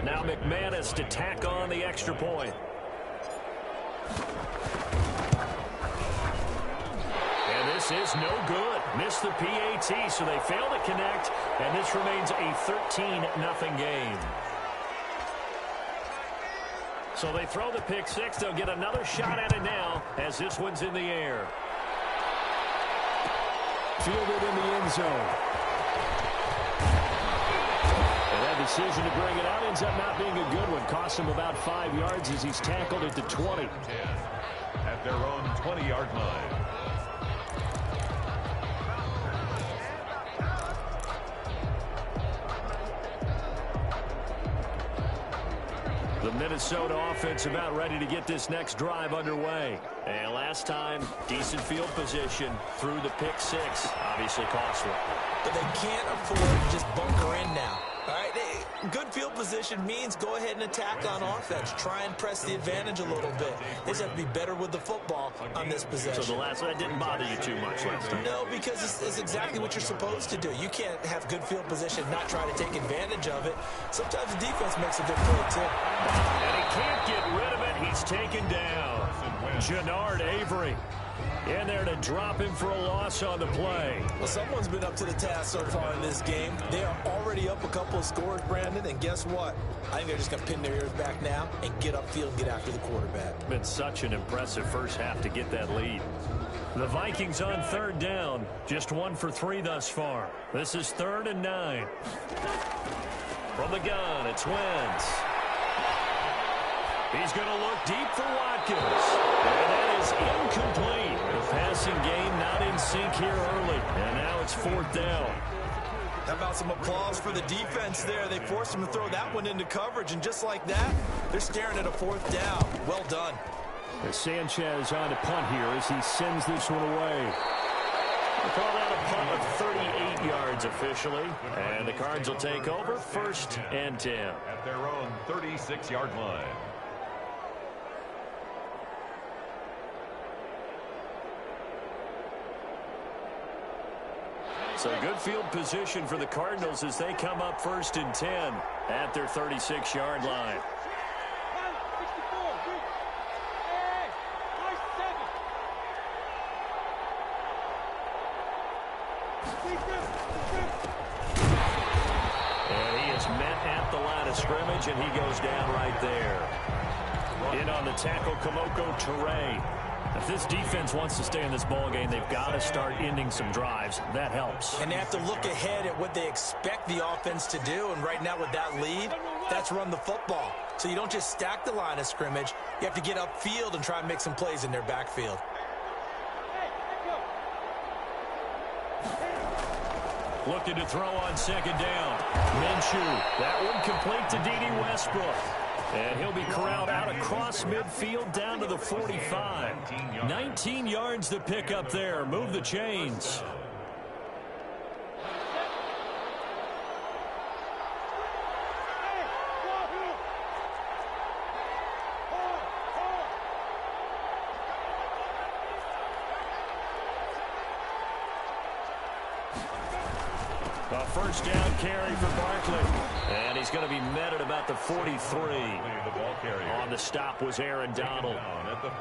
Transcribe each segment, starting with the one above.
Now McManus to tack on the extra point. And this is no good. Missed the PAT, so they fail to connect, and this remains a 13-0 game. So they throw the pick six. They'll get another shot at it now as this one's in the air. Fielded in the end zone. And that decision to bring it out ends up not being a good one. Cost him about 5 yards as he's tackled at the 20. 10 at their own 20-yard line. The Minnesota offense about ready to get this next drive underway. And last time, decent field position through the pick six. Obviously costly. But they can't afford to just bunker in now. All right, good field position means go ahead and attack on offense. Try and press the advantage a little bit. They just have to be better with the football on this possession. So that didn't bother you too much last time? No, because it's exactly what you're supposed to do. You can't have good field position, not try to take advantage of it. Sometimes the defense makes a good play, too. And he can't get rid of it. He's taken down. Jannard Avery in there to drop him for a loss on the play. Well, someone's been up to the task so far in this game. They are already up a couple of scores, Brandon, and guess what? I think they're just going to pin their ears back now and get upfield and get after the quarterback. Been such an impressive first half to get that lead. The Vikings on third down. Just 1 for 3 thus far. This is 3rd and 9. From the gun, it's Wentz. He's going to look deep for Watkins. And that is incomplete. The passing game not in sync here early. And now it's 4th down. How about some applause for the defense there? They forced him to throw that one into coverage, and just like that, they're staring at a 4th down. Well done. As Sanchez on to punt here as he sends this one away. They call that a punt of 38 yards officially. And the Cards will take over 1st and 10. At their own 36-yard line. So good field position for the Cardinals as they come up 1st and 10 at their 36-yard line. And he is met at the line of scrimmage, and he goes down right there. In on the tackle, Kamoko Toure. If this defense wants to stay in this ballgame, they've got to start ending some drives. That helps. And they have to look ahead at what they expect the offense to do. And right now with that lead, that's run the football. So you don't just stack the line of scrimmage. You have to get upfield and try and make some plays in their backfield. Looking to throw on 2nd down. Minshew. That one complete to Dede Westbrook. And he'll be corralled out across midfield down to the 45. 19 yards to pick up there. Move the chains. A 1st down carry for Barkley. And he's going to be met at about the 43. On the stop was Aaron Donald.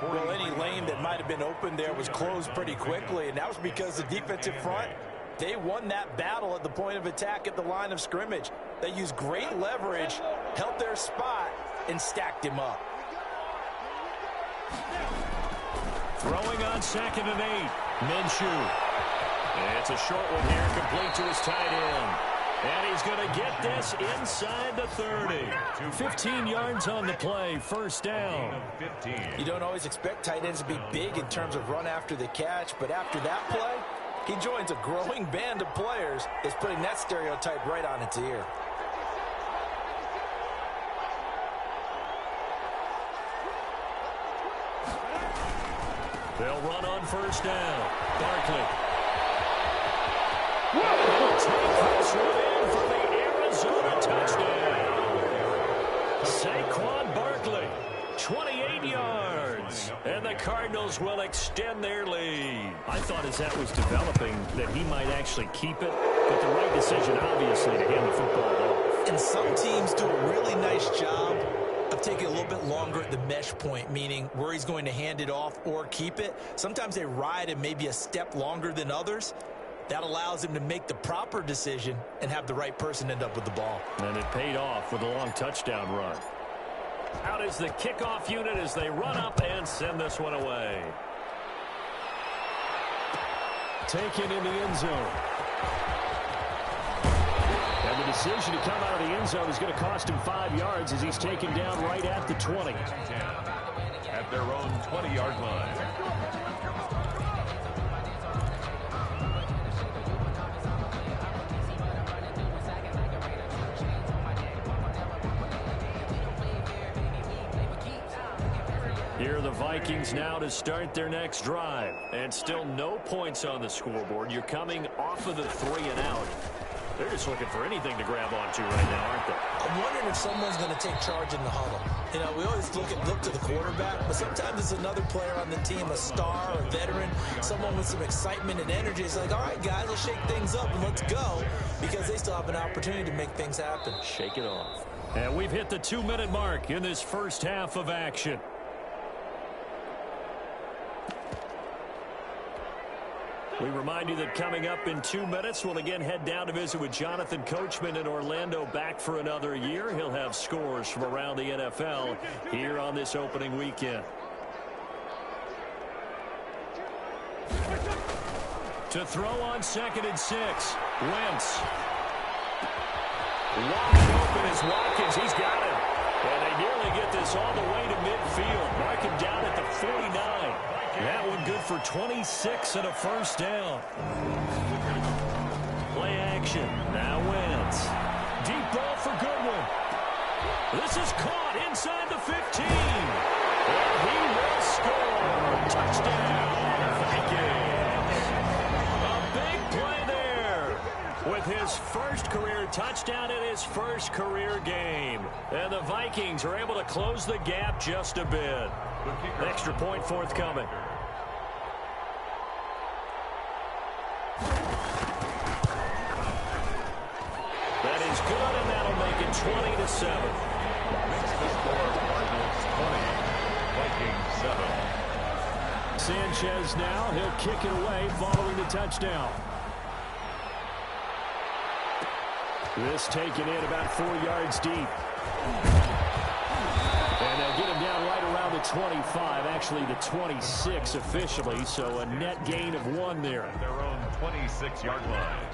Well, any lane that might have been open there was closed pretty quickly, and that was because the defensive front, they won that battle at the point of attack at the line of scrimmage. They used great leverage, held their spot, and stacked him up. Throwing on 2nd and 8. Minshew. It's a short one here, complete to his tight end. And he's going to get this inside the 30. 15 yards on the play, 1st down. You don't always expect tight ends to be big in terms of run after the catch, but after that play, he joins a growing band of players that's putting that stereotype right on its ear. They'll run on 1st down. Barkley. For the Arizona touchdown. Saquon Barkley, 28 yards. And the Cardinals will extend their lead. I thought as that was developing that he might actually keep it. But the right decision, obviously, to hand the football off. And some teams do a really nice job of taking a little bit longer at the mesh point, meaning where he's going to hand it off or keep it. Sometimes they ride it maybe a step longer than others. That allows him to make the proper decision and have the right person end up with the ball. And it paid off with a long touchdown run. Out is the kickoff unit as they run up and send this one away. Taken in the end zone. And the decision to come out of the end zone is going to cost him 5 yards as he's taken down right at the 20. At their own 20-yard line. Here are the Vikings now to start their next drive. And still no points on the scoreboard. You're coming off of the 3 and out. They're just looking for anything to grab onto right now, aren't they? I'm wondering if someone's going to take charge in the huddle. You know, we always look to the quarterback, but sometimes it's another player on the team, a star, a veteran, someone with some excitement and energy. It's like, all right, guys, let's shake things up and let's go, because they still have an opportunity to make things happen. Shake it off. And we've hit the 2-minute mark in this first half of action. We remind you that coming up in 2 minutes, we'll again head down to visit with Jonathan Coachman in Orlando, back for another year. He'll have scores from around the NFL here on this opening weekend. To throw on 2nd and 6. Wentz. Wide open is Watkins. He's got it. And they nearly get this all the way to midfield. Mark him down at the 49. That one good for 26 and a first down. Play action. Now Wentz. Deep ball for Goodwin. This is caught inside the 15. And he will score. Touchdown, Vikings. A big play there. With his first career touchdown in his first career game. And the Vikings are able to close the gap just a bit. Extra point forthcoming. That is good, and that'll make it 20-7. Makes the score Cardinals 20, Vikings 7. Sanchez now, he'll kick it away following the touchdown. This taken in about 4 yards deep. And they'll get him down right around the 25, actually the 26 officially, so a net gain of 1 there. At their own 26-yard line.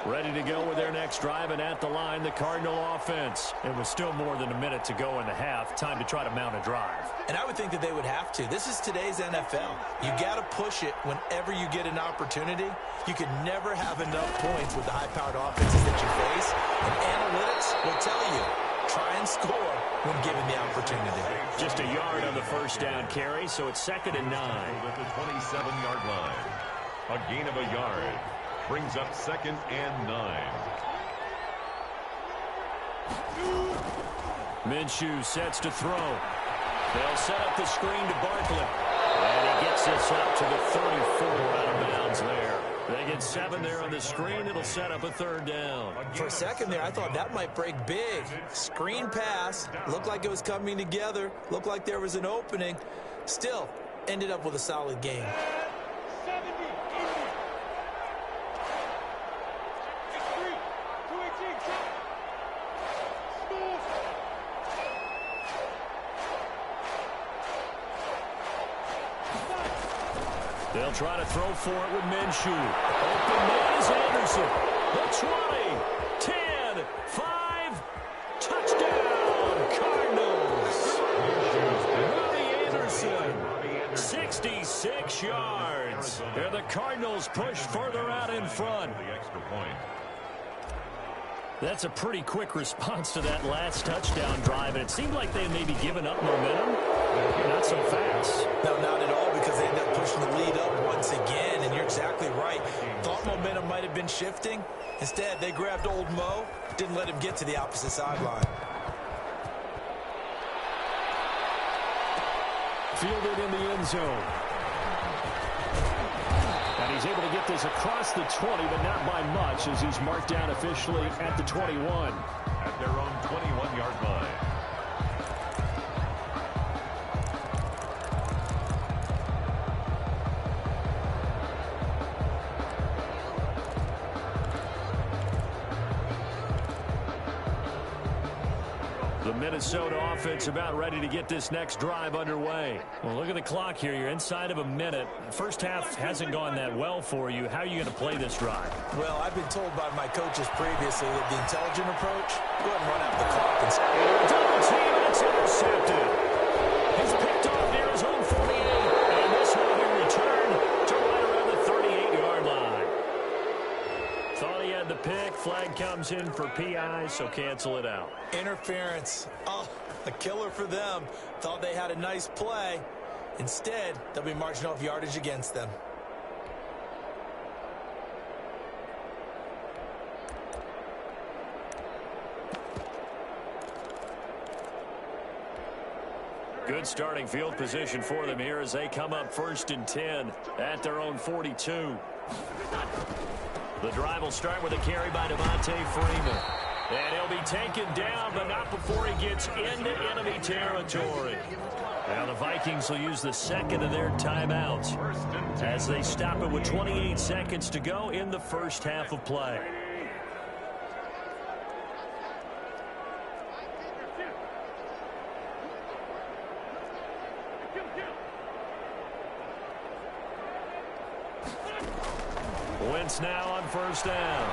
Ready to go with their next drive, and at the line, the Cardinal offense. It was still more than a minute to go in the half. Time to try to mount a drive. And I would think that they would have to. This is today's NFL. You got to push it whenever you get an opportunity. You can never have enough points with the high-powered offenses that you face. And analytics will tell you, try and score when given the opportunity. Just a yard on the first down carry, so it's 2nd and 9. At the 27-yard line. A gain of a yard. Brings up 2nd and 9. Minshew sets to throw. They'll set up the screen to Barkley. And he gets this up to the 34 out of bounds there. They get 7 there on the screen. It'll set up a 3rd down. For a second there, I thought that might break big. Screen pass. Looked like it was coming together. Looked like there was an opening. Still, ended up with a solid game. They'll try to throw for it with Minshew. Open man is Anderson. The 20, 10, 5, touchdown, Cardinals. Robbie Anderson, 66 yards. And the Cardinals push further out in front. The extra point. That's a pretty quick response to that last touchdown drive, and it seemed like they maybe given up momentum. Not so fast. No, not at all, because they ended up pushing the lead up once again, and you're exactly right. Thought momentum might have been shifting. Instead, they grabbed old Mo, didn't let him get to the opposite sideline. Fielded in the end zone. And he's able to get this across the 20, but not by much, as he's marked down officially at the 21. At their own 21-yard line. The Minnesota offense about ready to get this next drive underway. Well, look at the clock here. You're inside of a minute. First half hasn't gone that well for you. How are you going to play this drive? Well, I've been told by my coaches previously that the intelligent approach, go ahead and run out the clock. And double team, and it's intercepted. He's picked off near his own 48, and this will be returned to right around the 38-yard line. Thought he had the pick. Flag comes in for PI, so cancel it out. Interference. Oh, a killer for them. Thought they had a nice play. Instead, they'll be marching off yardage against them. Good starting field position for them here as they come up 1st and 10 at their own 42. The drive will start with a carry by Devontae Freeman. And he'll be taken down, but not before he gets into enemy territory. Now the Vikings will use the second of their timeouts as they stop it with 28 seconds to go in the first half of play. Wentz now on 1st down.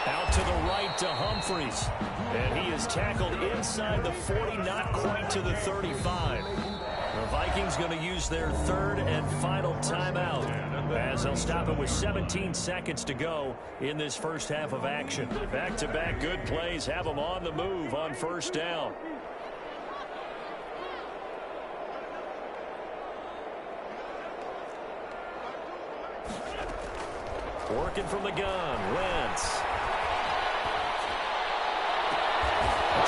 Out to the right to Humphries. And he is tackled inside the 40, not quite to the 35. The Vikings going to use their third and final timeout as they'll stop it with 17 seconds to go in this first half of action. Back-to-back good plays have them on the move on 1st down. Working from the gun, Wentz.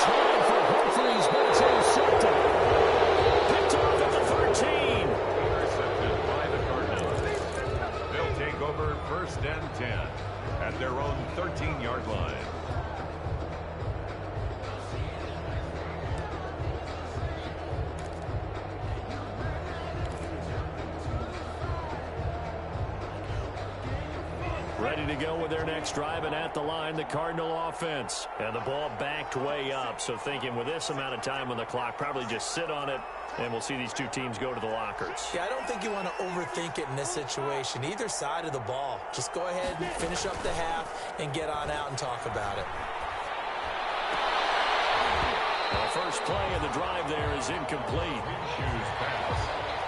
Trying for Humphries, but it's intercepted. Picked off at the 13. Intercepted by the Cardinals. They'll take over 1st and 10 at their own 13-yard line. Ready to go with their next drive, and at the line, the Cardinal offense. And the ball backed way up, so thinking with this amount of time on the clock, probably just sit on it, and we'll see these two teams go to the lockers. Yeah, I don't think you want to overthink it in this situation. Either side of the ball. Just go ahead and finish up the half and get on out and talk about it. The first play of the drive there is incomplete. Shoes pass.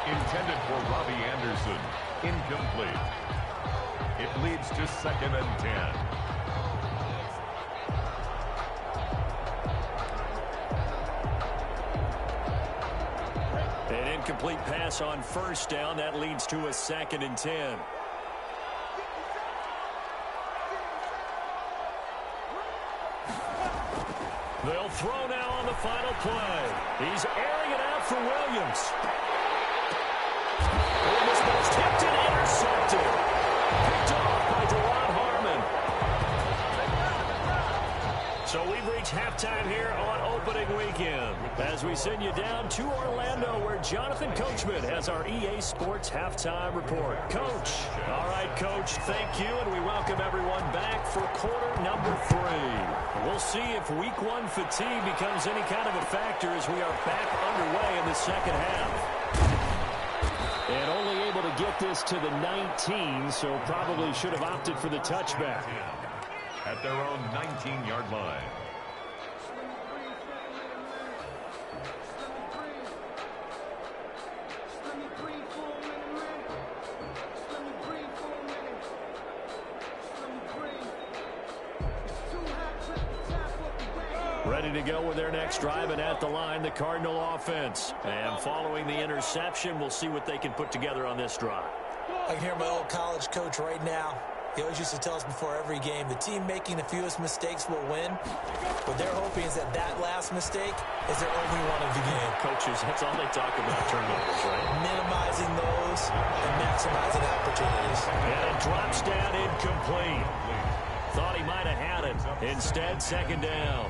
Intended for Robbie Anderson. Incomplete. It leads to 2nd and 10. An incomplete pass on 1st down. That leads to a 2nd and 10. They'll throw now on the final play. He's airing it out for Williams. And this ball's tipped and intercepted. Picked off by Duron Harmon. So we've reached halftime here on opening weekend as we send you down to Orlando, where Jonathan Coachman has our EA Sports halftime report. Coach. All right, Coach, thank you, and we welcome everyone back for quarter number 3. We'll see if week 1 fatigue becomes any kind of a factor as we are back underway in the second half. And only able to get this to the 19, so probably should have opted for the touchback. At their own 19-yard line. Ready to go with their next drive, and at the line, the Cardinal offense. And following the interception, we'll see what they can put together on this drive. I can hear my old college coach right now. He always used to tell us before every game, the team making the fewest mistakes will win. What they're hoping is that that last mistake is their only one of the game. Coaches, that's all they talk about, turnovers, right? Minimizing those and maximizing opportunities. And it drops down incomplete. Thought he might have had it. Instead, second down.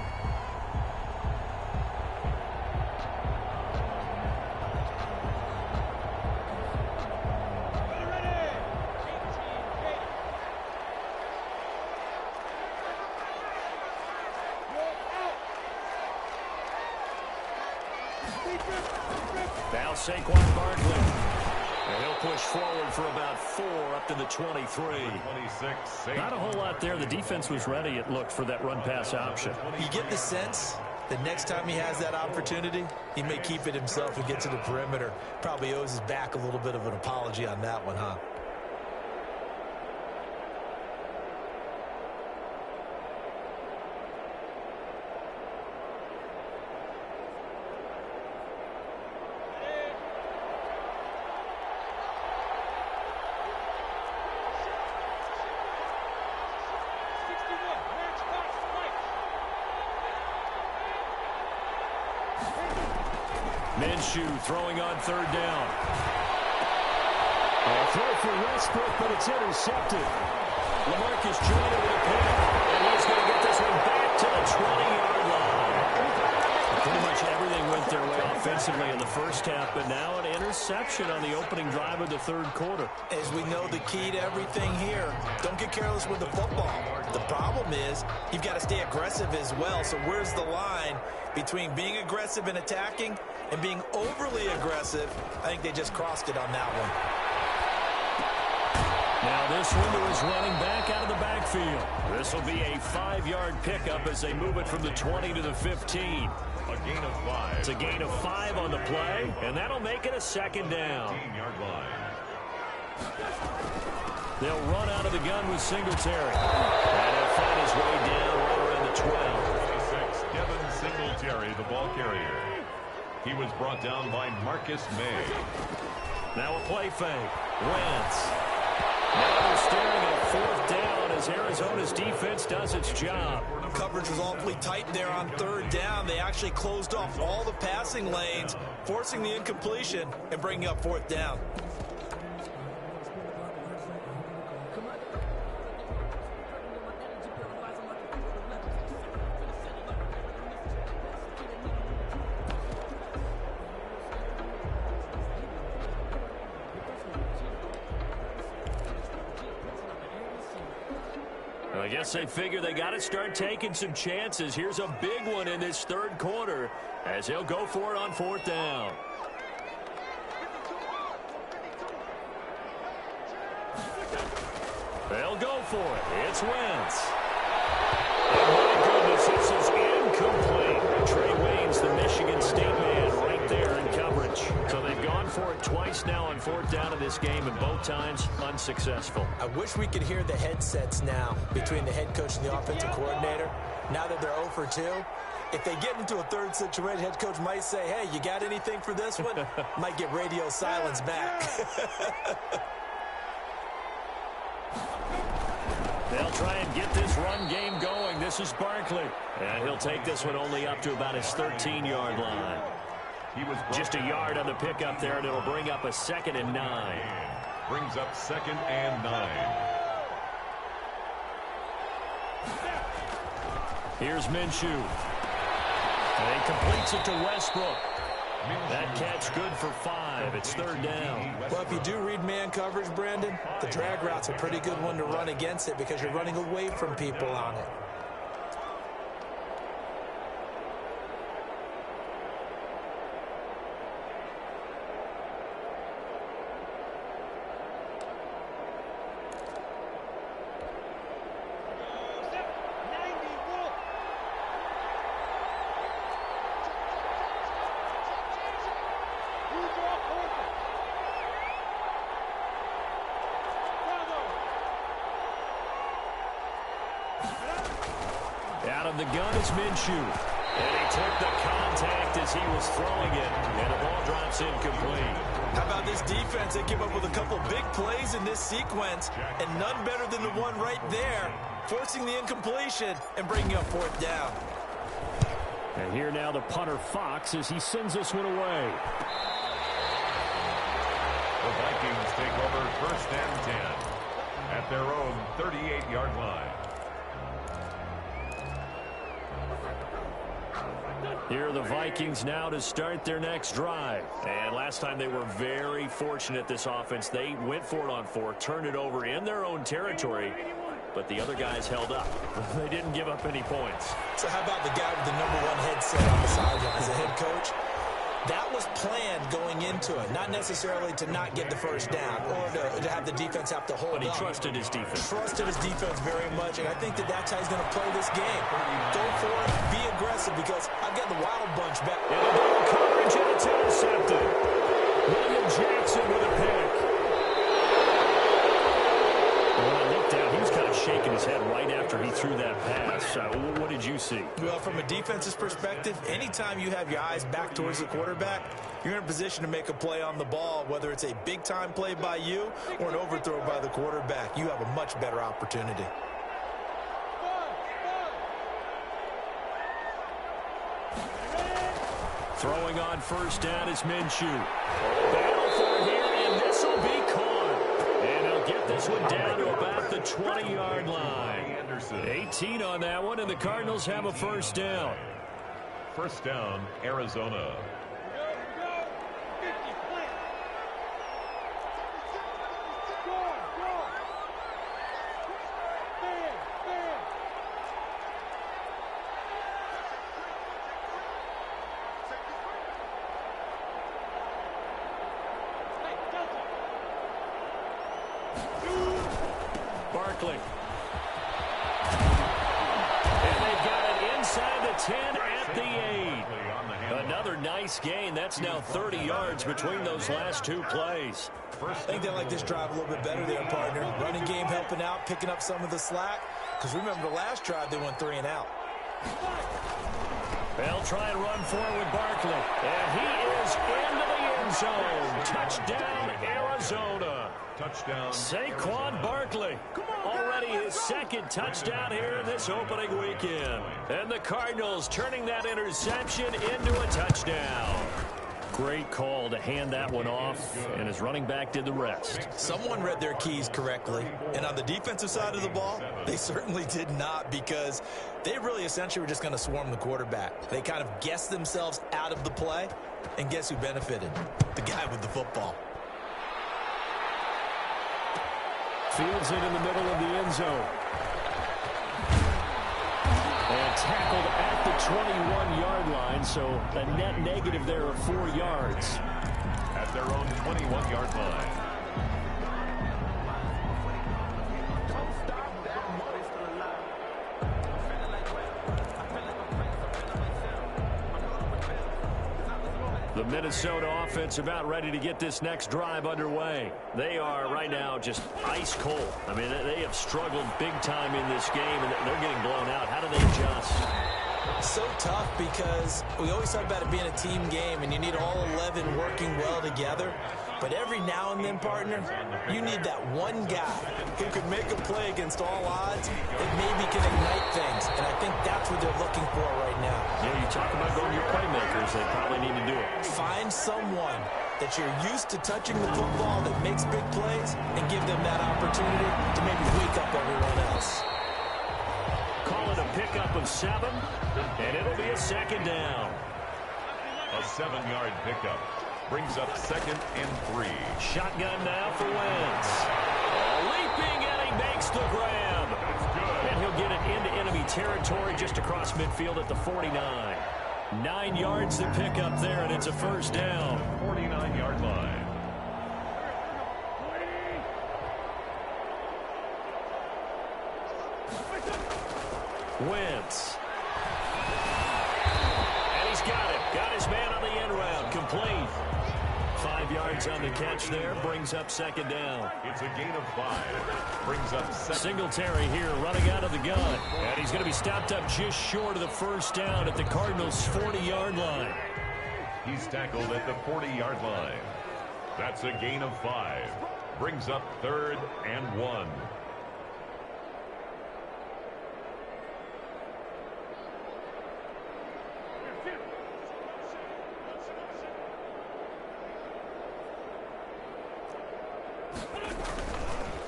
Now Saquon Barkley. And he'll push forward for about 4 up to the 23. 26. Not a whole lot there. The defense was ready, it looked, for that run-pass option. You get the sense that next time he has that opportunity, he may keep it himself and get to the perimeter. Probably owes his back a little bit of an apology on that one, huh? Minshew throwing on third down. A throw for Westbrook, but it's intercepted. LaMarcus Joyner with a pick, and he's going to get this one back to the 20-yard line. Pretty much everything went their way offensively in the first half, but now an interception on the opening drive of the third quarter. As we know, the key to everything here, don't get careless with the football. The problem is you've got to stay aggressive as well. So where's the line between being aggressive and attacking and being overly aggressive? I think they just crossed it on that one. Now this window is running back out of the backfield. This will be a 5-yard pickup as they move it from the 20 to the 15. A gain of 5. It's a gain of 5 on the play, and that'll make it a second down. 15-yard line. They'll run out of the gun with Singletary. And he'll find his way down right around the 12. 26, Devin Singletary, the ball carrier. He was brought down by Marcus May. Now a play fake. Wentz. Now they're staring at 4th down as Arizona's defense does its job. Coverage was awfully tight there on 3rd down. They actually closed off all the passing lanes, forcing the incompletion and bringing up 4th down. I guess they figure they got to start taking some chances. Here's a big one in this third quarter as he'll go for it on 4th down. They'll go for it. It's Wentz. And my goodness, this is incomplete. Trey Waynes, the Michigan State man, right there in coverage. So they've gone for it twice now on 4th down in this game, and both times unsuccessful. I wish we could hear the headsets now between the head coach and the offensive coordinator. Now that they're 0 for 2, if they get into a third situation, head coach might say, hey, you got anything for this one? Might get radio silence back. They'll try and get this run game going. This is Barkley. And he'll take this one only up to about his 13-yard line. He was Just a yard on the pickup there, and it'll bring up a 2nd and 9. Brings up 2nd and 9. Here's Minshew. And he completes it to Westbrook. That catch good for 5. It's 3rd down. Well, if you do read man coverage, Brandon, the drag route's a pretty good one to run against it because you're running away from people on it. Out of the gun is Minshew. And he took the contact as he was throwing it, and the ball drops incomplete. How about this defense? They came up with a couple big plays in this sequence, and none better than the one right there, forcing the incompletion and bringing up fourth down. And here now the punter Fox as he sends this one away. The Vikings take over first and 10 at their own 38-yard line. Here are the Vikings now to start their next drive. And last time they were very fortunate, this offense. They went for it on 4, turned it over in their own territory, but the other guys held up. They didn't give up any points. So how about the guy with the #1 headset on the sideline as a head coach? That was planned going into it, not necessarily to not get the first down or to have the defense have to hold But he up. trusted his defense. Trusted his defense very much, and I think that's how he's going to play this game. Go for it, be aggressive, because I've got the wild bunch back. And a double coverage, and it's intercepted. William Jackson with a pick. When I looked down, he was kind of shaking his head right after he threw that pass. What did you see? Well, from a defense's perspective, anytime you have your eyes back towards the quarterback, you're in a position to make a play on the ball, whether it's a big-time play by you or an overthrow by the quarterback. You have a much better opportunity. Throwing on first down is Minshew. Battle for here, and this will be caught. And he'll get this one down to about the 20-yard line. 18 on that one, and the Cardinals have a first down. First down, Arizona. Barkley. And they've got it inside the 10 at the 8. Another nice gain. That's now 30 yards between those last two plays. I think they like this drive a little bit better there, partner. Running game helping out, picking up some of the slack. Because remember, the last drive, they went 3 and out. They'll try and run forward with Barkley. And he is into the end zone. Touchdown, Arizona. Touchdown. Saquon Barkley. Already his second touchdown here in this opening weekend. And the Cardinals turning that interception into a touchdown. Great call to hand that one off, and his running back did the rest. Someone read their keys correctly, and on the defensive side of the ball, they certainly did not, because they really essentially were just going to swarm the quarterback. They kind of guessed themselves out of the play, and guess who benefited? The guy with the football. Fields it in the middle of the end zone. And tackled at the 21-yard line, so a net negative there of 4 yards. At their own 21-yard line. The Minnesota offense about ready to get this next drive underway. They are right now just ice cold. I mean, they have struggled big time in this game, and they're getting blown out. How do they adjust? So tough, because we always talk about it being a team game, and you need all 11 working well together. But every now and then, partner, you need that one guy who can make a play against all odds that maybe can ignite things. And I think that's what they're looking for right now. Yeah, you talk about going to your playmakers, they probably need to do it. Find someone that you're used to touching the football that makes big plays and give them that opportunity to maybe wake up everyone else. Call it a pickup of 7, and it'll be a second down. A 7-yard pickup brings up 2nd and 3. Shotgun now for Wentz. Leaping, and he makes the grab. And he'll get it into enemy territory just across midfield at the 49. 9 yards to pick up there, and it's a first down. 49-yard line. Wentz. And he's got it. Got his man on the end round. Complete. 5 yards on the catch there. Brings up second down. It's a gain of 5. Brings up second. Singletary here running out of the gun. And he's going to be stopped up just short of the first down at the Cardinals' 40-yard line. He's tackled at the 40-yard line. That's a gain of 5. Brings up 3rd and 1.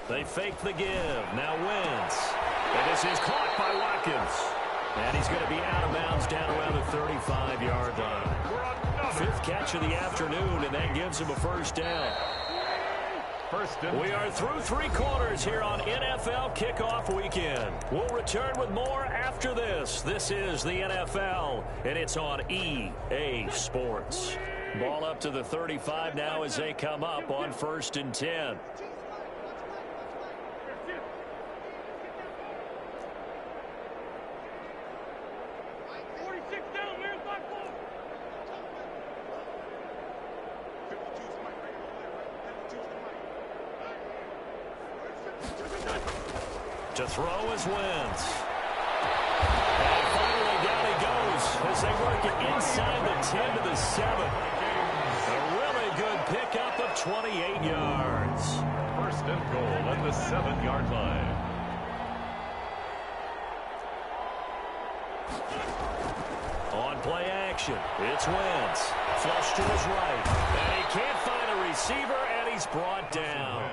They fake the give. Now Wentz. And this is caught by Watkins. And he's going to be out of bounds down around the 35-yard line. 5th catch of the afternoon, and that gives him a first down. We are through 3 quarters here on NFL Kickoff Weekend. We'll return with more after this. This is the NFL, and it's on EA Sports. Ball up to the 35 now as they come up on 1st and 10. To throw is Wentz. And finally down he goes as they work it inside the 10 to the 7. A really good pickup of 28 yards. 1st and goal at the 7-yard line. On play action, it's Wentz. Flush to his right. And he can't find a receiver, and he's brought down.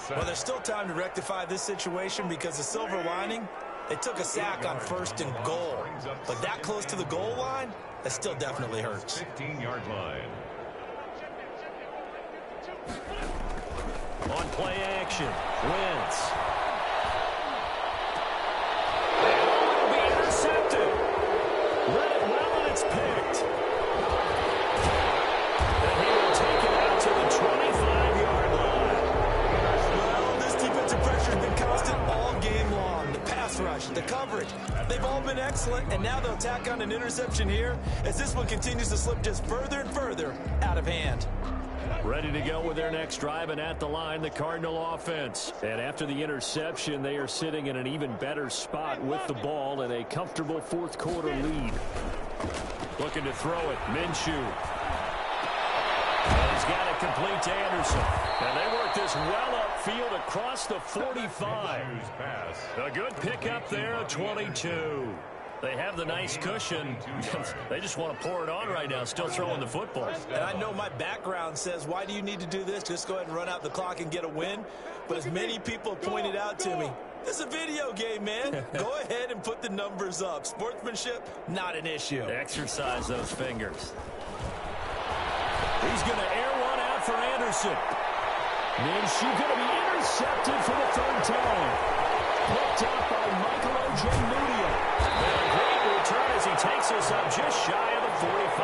Well, there's still time to rectify this situation because the silver lining, they took a sack on 1st and goal. But that close to the goal line, that still definitely hurts. 15-yard line. On play action, Wentz. And it will be intercepted. Read it well, and it's picked. And he will take it out to the 25-yard line. Well, this defensive pressure has been constant all game long. The pass rush, the coverage, they've all been excellent, and now they'll tack on an interception here as this one continues to slip just further and further out of hand. Ready to go with their next drive, and at the line, the Cardinal offense. And after the interception, they are sitting in an even better spot with the ball and a comfortable 4th quarter lead. Looking to throw it, Minshew. And he's got it complete to Anderson. And they work this well upfield across the 45. A good pickup there, a 22. They have the nice cushion. They just want to pour it on right now, still throwing the football. And I know my background says, why do you need to do this? Just go ahead and run out the clock and get a win. But as many people pointed out to me, this is a video game, man. Go ahead and put the numbers up. Sportsmanship, not an issue. Exercise those fingers. He's going to air one out for Anderson. Minshew going to be intercepted for the 3rd time. Picked up by Michael Ojemudia. And a great return as he takes us up just shy of the 45.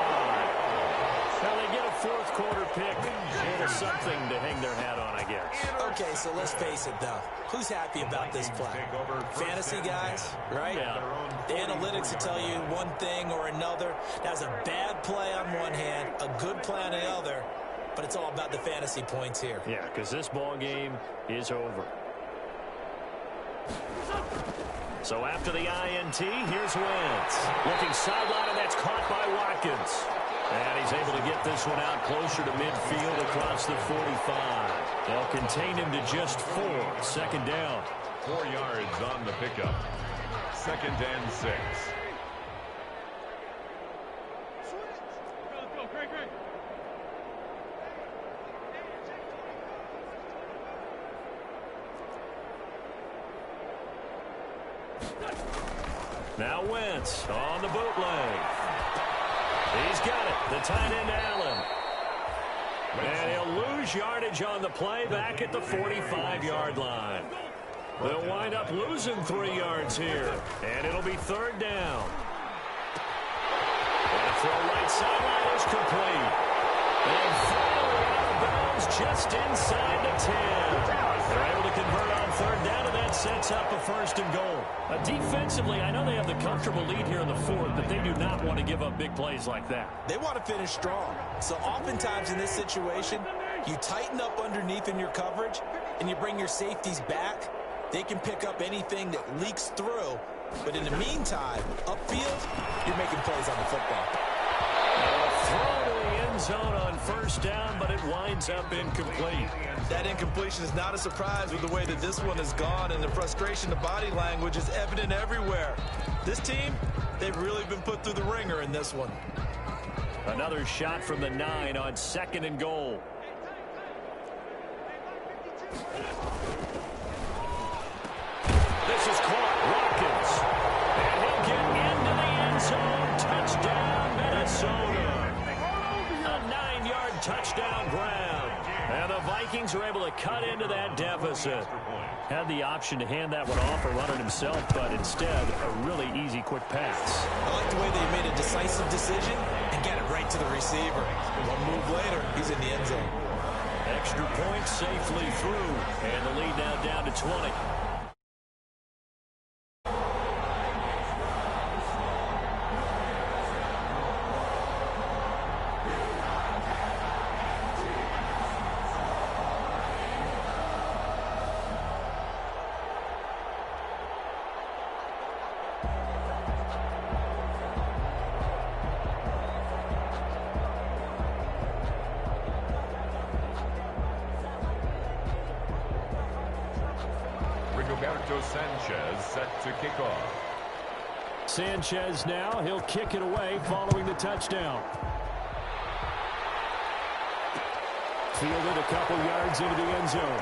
Now they get a 4th quarter pick. And something to hang their hat on, I guess. Okay, so let's face it, though. Who's happy about this play? Fantasy guys, right? Yeah. The analytics will tell you one thing or another. That's a bad play on one hand, a good play on the other. But it's all about the fantasy points here. Yeah, because this ball game is over. So after the INT, here's Wentz. Looking sideline, and that's caught by Watkins. And he's able to get this one out closer to midfield across the 45. They'll contain him to just 4. 2nd down. 4 yards on the pickup. 2nd and 6. Now Wentz on the bootleg. He's got it. The tight end, Allen. And he'll lose yardage on the play back at the 45-yard line. They'll wind up losing 3 yards here. And it'll be 3rd down. And a throw right sideline is complete. And finally out of bounds just inside the 10. They're able to convert on 3rd down, and that sets up a 1st and goal. Defensively, I know they have the comfortable lead here in the 4th, but they do not want to give up big plays like that. They want to finish strong. So oftentimes in this situation, you tighten up underneath in your coverage, and you bring your safeties back. They can pick up anything that leaks through. But in the meantime, upfield, you're making plays on the football. Throw to the end zone on 1st down, but it winds up incomplete. That incompletion is not a surprise with the way that this one has gone, and the frustration, the body language is evident everywhere. This team, they've really been put through the ringer in this one. Another shot from the 9 on 2nd and goal. This is caught. Watkins. And he'll get into the end zone. Touchdown, Minnesota. A 9-yard touchdown grab. And the Vikings are able to cut into that deficit. Had the option to hand that one off or run it himself, but instead, a really easy, quick pass. I like the way they made a decisive decision and get it right to the receiver. One move later, he's in the end zone. Extra point safely through. And the lead now down to 20. Rigoberto Sanchez set to kick off. Sanchez now, he'll kick it away following the touchdown. Fielded a couple yards into the end zone.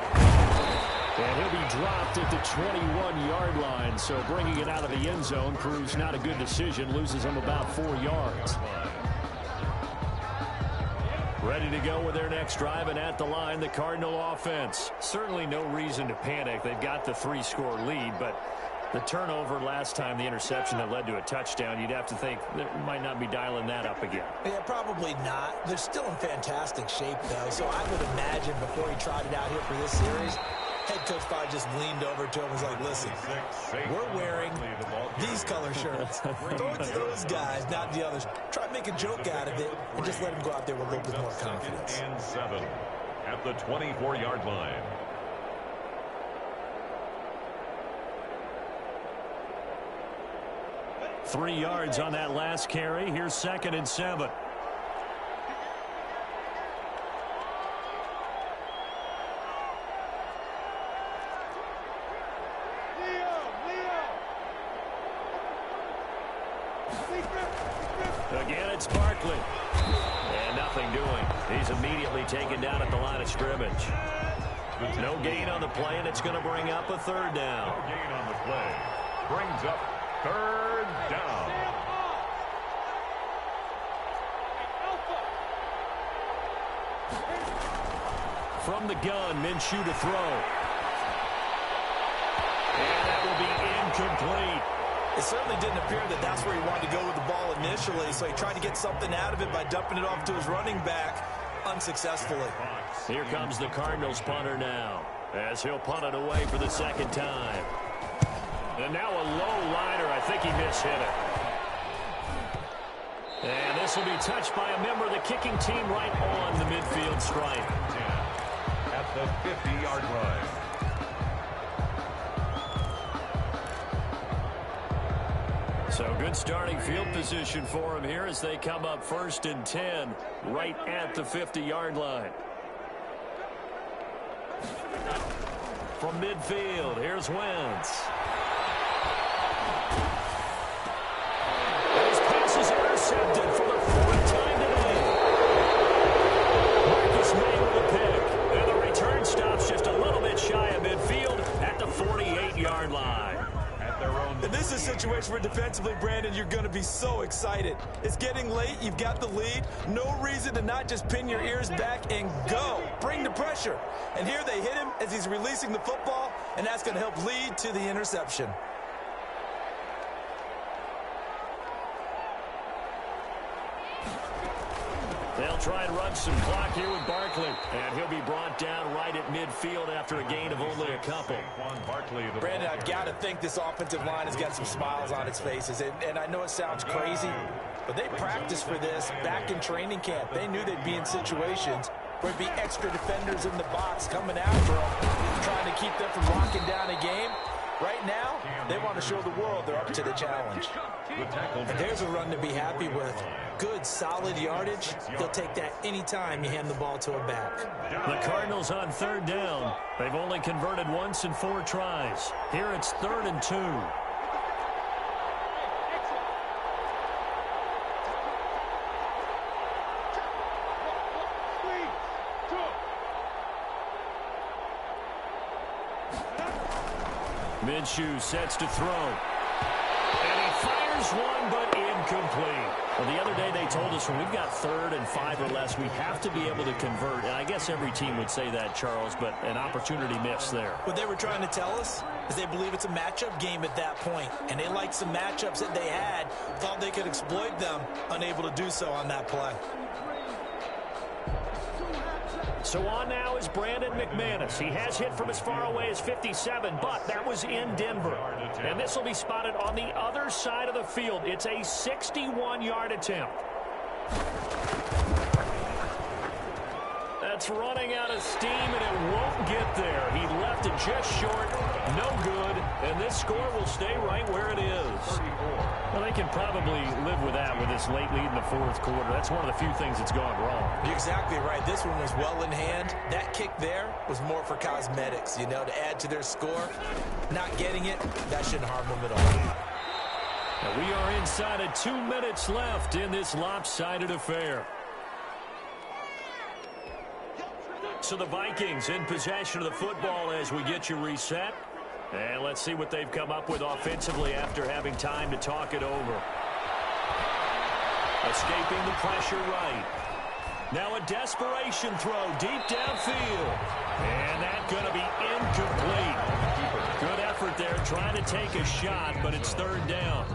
And he'll be dropped at the 21-yard line, so bringing it out of the end zone proves not a good decision, loses him about 4 yards. Ready to go with their next drive, and at the line, the Cardinal offense. Certainly no reason to panic. They've got the 3-score lead, but the turnover last time, the interception that led to a touchdown, you'd have to think they might not be dialing that up again. Yeah, probably not. They're still in fantastic shape, though, so I would imagine before he trotted out here for this series, head coach probably just leaned over to him and was like, listen, we're wearing these color shirts. Throw it to those guys, not the others. Try to make a joke out of it and just let him go out there with a little bit more confidence. And 7 at the 24-yard line. Three yards on that last carry. Here's 2nd and 7. Again, it's Barkley. And nothing doing. He's immediately taken down at the line of scrimmage. No gain on the play, and it's going to bring up a 3rd down. No gain on the play. Brings up 3rd down. From the gun, Minshew to throw. And that will be incomplete. It certainly didn't appear that that's where he wanted to go with the ball initially, so he tried to get something out of it by dumping it off to his running back unsuccessfully. Here comes the Cardinals punter now, as he'll punt it away for the 2nd time. And now a low liner. I think he mishit it. And this will be touched by a member of the kicking team right on the midfield stripe. At the 50-yard line. So good starting field position for him here as they come up 1st and 10 right at the 50-yard line. From midfield, here's Wentz. His pass is intercepted for the 4th time today. Marcus May with a pick. And the return stops just a little bit shy of midfield at the 48-yard line. And this is a situation where defensively, Brandon, you're going to be so excited. It's getting late. You've got the lead. No reason to not just pin your ears back and go. Bring the pressure. And here they hit him as he's releasing the football, and that's going to help lead to the interception. They'll try and run some clock here with Barkley. And he'll be brought down right at midfield after a gain of only a couple. Brandon, I've got to think this offensive line has got some smiles on its faces. And I know it sounds crazy, but they practiced for this back in training camp. They knew they'd be in situations where there'd be extra defenders in the box coming after them, trying to keep them from locking down a game. Right now, they want to show the world they're up to the challenge. And there's a run to be happy with. Good, solid yardage. They'll take that anytime you hand the ball to a back. The Cardinals on third down. They've only converted once in 4 tries. Here it's 3rd and 2. Minshew sets to throw. And he fires one, but incomplete. Well, the other day they told us when we've got 3rd and 5 or less, we have to be able to convert. And I guess every team would say that, Charles, but an opportunity missed there. What they were trying to tell us is they believe it's a matchup game at that point. And they liked some matchups that they had, thought they could exploit them, unable to do so on that play. So on now is Brandon McManus. He has hit from as far away as 57, but that was in Denver. And this will be spotted on the other side of the field. It's a 61-yard attempt. That's running out of steam, and it won't get there. He left it just short, no good, and this score will stay right where it is. Well, they can probably live with that with this late lead in the 4th quarter. That's one of the few things that's gone wrong. You're exactly right. This one was well in hand. That kick there was more for cosmetics, you know, to add to their score. Not getting it, that shouldn't harm them at all. Now we are inside of 2 minutes left in this lopsided affair. So the Vikings in possession of the football as we get you reset. And let's see what they've come up with offensively after having time to talk it over. Escaping the pressure right. Now a desperation throw deep downfield. And that's going to be incomplete. Good effort there trying to take a shot, but it's 3rd down.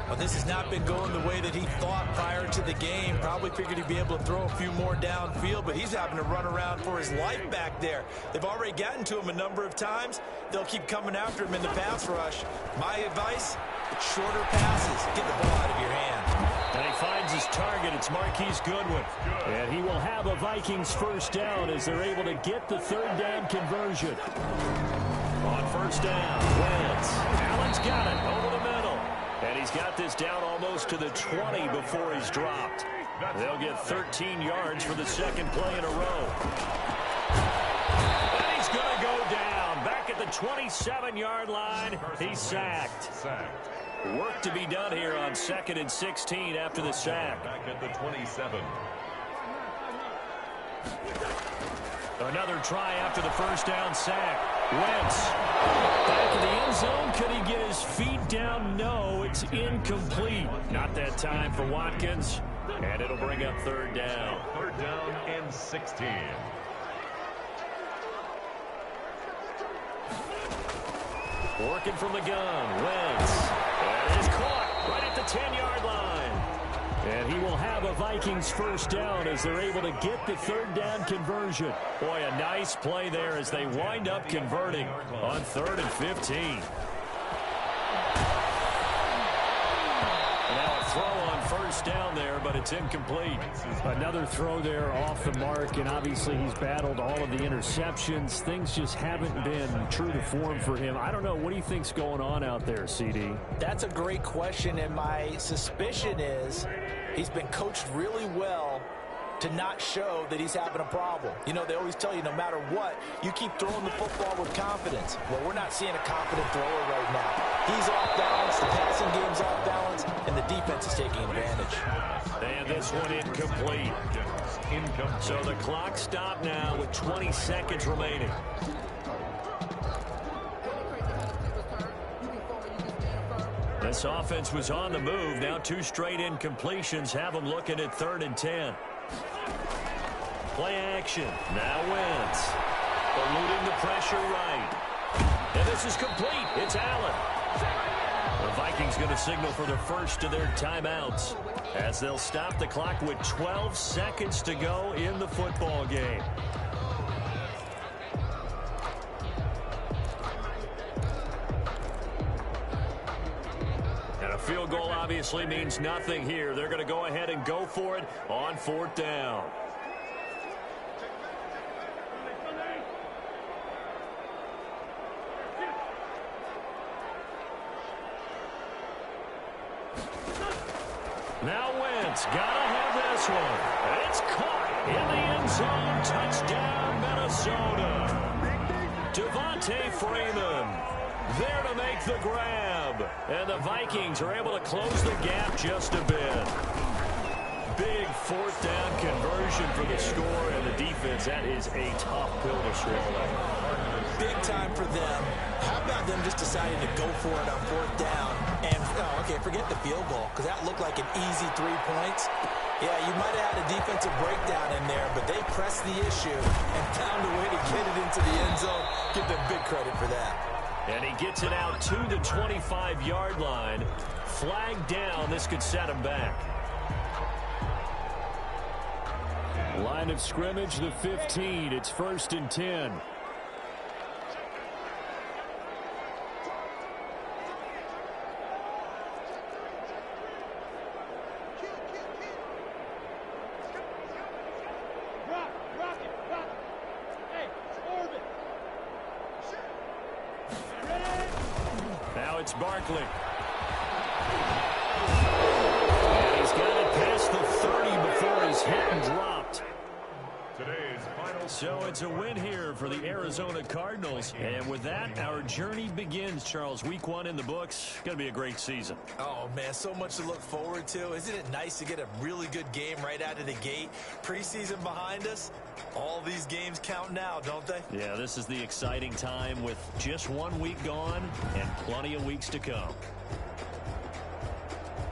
Well, this has not been going the way that he thought prior to the game. Probably figured he'd be able to throw a few more downfield, but he's having to run around for his life back there. They've already gotten to him a number of times. They'll keep coming after him in the pass rush. My advice, shorter passes. Get the ball out of your hand. And he finds his target. It's Marquise Goodwin. And he will have a Vikings 1st down as they're able to get the 3rd down conversion. On 1st down, Wentz. Allen's got it over the middle. And he's got this down almost to the 20 before he's dropped. They'll get 13 yards for the 2nd play in a row. And he's going to go down. Back at the 27-yard line, he's sacked. Work to be done here on 2nd and 16 after the sack. Back at the 27. Another try after the 1st down sack. Wentz back in the end zone. Could he get his feet down? No, it's incomplete. Not that time for Watkins. And it'll bring up 3rd down. 3rd down and 16. Working from the gun. Wentz. And it's caught right at the 10-yard line. And he will have a Vikings 1st down as they're able to get the 3rd down conversion. Boy, a nice play there as they wind up converting on 3rd and 15. Now a throw on 1st down there, but it's incomplete. Another throw there off the mark, and obviously he's battled all of the interceptions. Things just haven't been true to form for him. I don't know. What do you think's going on out there, CD? That's a great question, and my suspicion is he's been coached really well to not show that he's having a problem. You know, they always tell you no matter what, you keep throwing the football with confidence. Well, we're not seeing a confident thrower right now. He's off balance, the passing game's off balance, and the defense is taking advantage. And this one incomplete. So the clock stopped now with 20 seconds remaining. This offense was on the move. Now 2 straight incompletions have them looking at 3rd and 10. Play action. Now Wentz. Eluding the pressure right. And this is complete. It's Allen. The Vikings going to signal for their first of their timeouts. as they'll stop the clock with 12 seconds to go in the football game. And a field goal obviously means nothing here. They're going to go ahead and go for it on 4th down. Now Wentz, gotta have this one. It's caught in the end zone. Touchdown, Minnesota. Devontae Freeman there to make the grab. And the Vikings are able to close the gap just a bit. Big 4th down conversion for the score, and the defense, that is a tough pill to swallow. Big time for them. How about them just deciding to go for it on 4th down? And, oh, okay, forget the field goal, because that looked like an easy 3 points. Yeah, you might have had a defensive breakdown in there, but they pressed the issue and found a way to get it into the end zone. Give them big credit for that. And he gets it out to the 25-yard line. Flag down. This could set him back. Line of scrimmage, the 15. It's 1st and 10. Now it's Barkley. And he's got it past the 30 before he's hit and dropped. Today's final. So it's a win here for the Arizona Cardinals. And with that, our journey begins, Charles. Week 1 in the books. Going to be a great season. Oh, man, so much to look forward to. Isn't it nice to get a really good game right out of the gate? Preseason behind us. All these games count now, don't they? Yeah, this is the exciting time with just 1 week gone and plenty of weeks to come.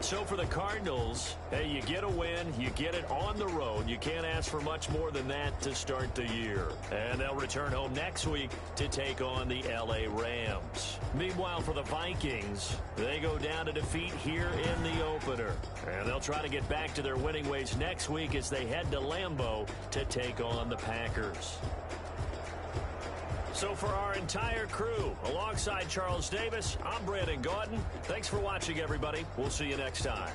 So for the Cardinals, hey, you get a win, you get it on the road. You can't ask for much more than that to start the year. And they'll return home next week to take on the LA Rams. Meanwhile, for the Vikings, they go down to defeat here in the opener. And they'll try to get back to their winning ways next week as they head to Lambeau to take on the Packers. So for our entire crew, alongside Charles Davis, I'm Brandon Gaudin. Thanks for watching, everybody. We'll see you next time.